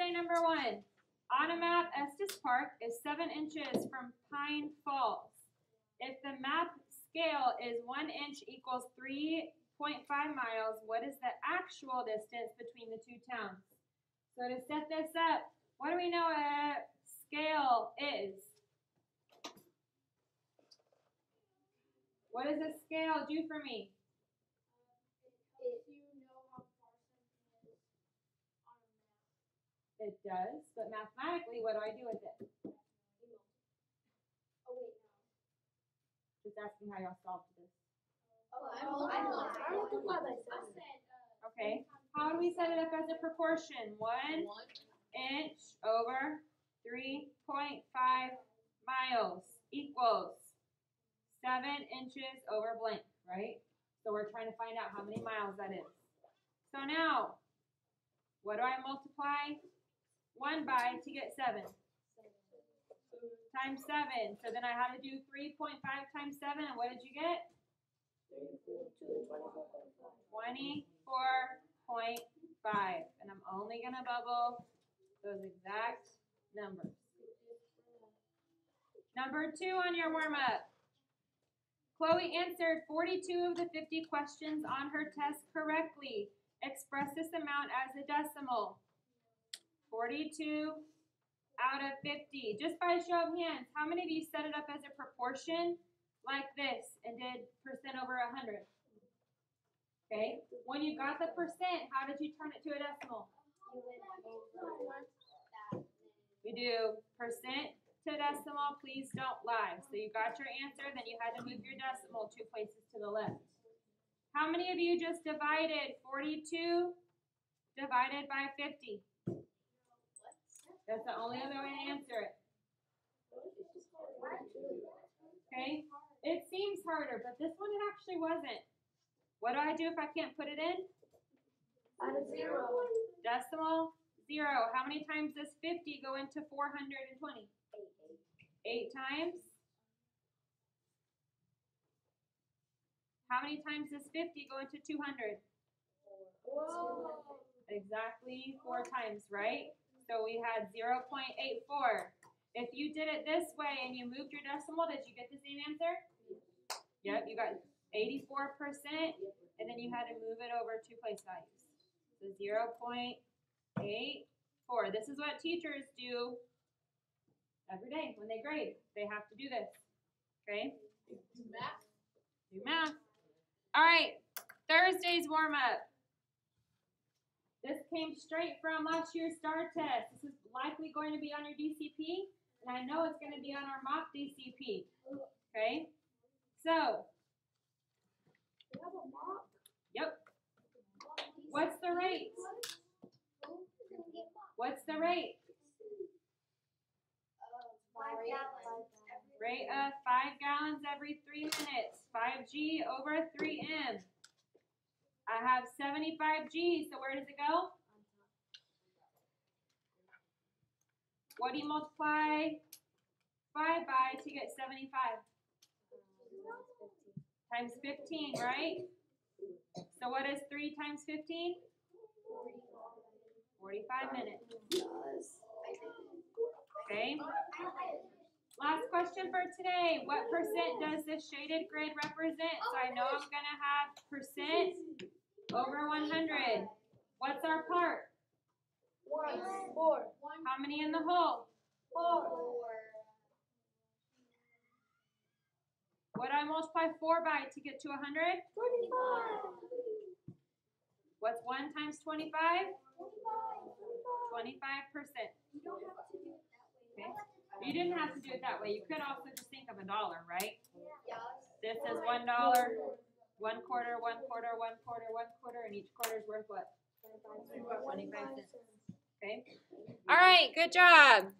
say number 1. On a map, Estes Park is 7 inches from Pine Falls. If the map scale is 1 inch equals 3.5 miles, what is the actual distance between the two towns? So to set this up, what do we know a scale is? What does a scale do for me? If you know how far something is on a map. It does, but mathematically, what do I do with it? Oh wait, no. Just asking how y'all solved this. I multiply by 7. Okay. How do we set it up as a proportion? 1 inch over 3.5 miles equals 7 inches over blank, right? So we're trying to find out how many miles that is. So now, what do I multiply 1 by to get 7? Times 7. So then I had to do 3.5 times 7, and what did you get? 24.5. And I'm only going to bubble those exact numbers. Number 2 on your warm-up. Chloe answered 42 of the 50 questions on her test correctly. Express this amount as a decimal. 42 out of 50. Just by a show of hands, how many of you set it up as a proportion like this and did percent over 100? Okay. When you got the percent, how did you turn it to a decimal? You do percent to decimal, please don't lie. So you got your answer, then you had to move your decimal 2 places to the left. How many of you just divided 42 divided by 50? That's the only other way to answer it. Okay? It seems harder, but this one it actually wasn't. What do I do if I can't put it in? Add a 0. Decimal 0. How many times does 50 go into 420? 8 times. How many times does 50 go into 200? Whoa. Exactly 4 times, right? So we had 0.84. If you did it this way and you moved your decimal, did you get the same answer? Yep, you got 84%, and then you had to move it over 2 place values. So 0.84. This is what teachers do every day when they grade. They have to do this. Okay? Do math. Do math. All right. Thursday's warm-up. This came straight from last year's STAR test. This is likely going to be on your DCP, and I know it's going to be on our mock DCP. Okay? So, We have a mock. yep. What's the rate? What's the rate? 5 gallons. Rate of 5 gallons every 3 minutes. 5G over 3M. I have 75G, so where does it go? What do you multiply 5 by to get 75? Times 15, right? So what is 3 times 15? 45 minutes. Okay. Last question for today. What percent does this shaded grid represent? So I know I'm going to have percent over 100. What's our part? 1. 4. How many in the whole? 4. What do I multiply 4 by to get to 100? 25. What's 1 times 25? 25%. Okay. You didn't have to do it that way. You could also just think of a dollar, right? This is $1, 1 quarter, 1 quarter, 1 quarter, 1 quarter, and each quarter is worth what? 25 cents. Okay. All right. Good job.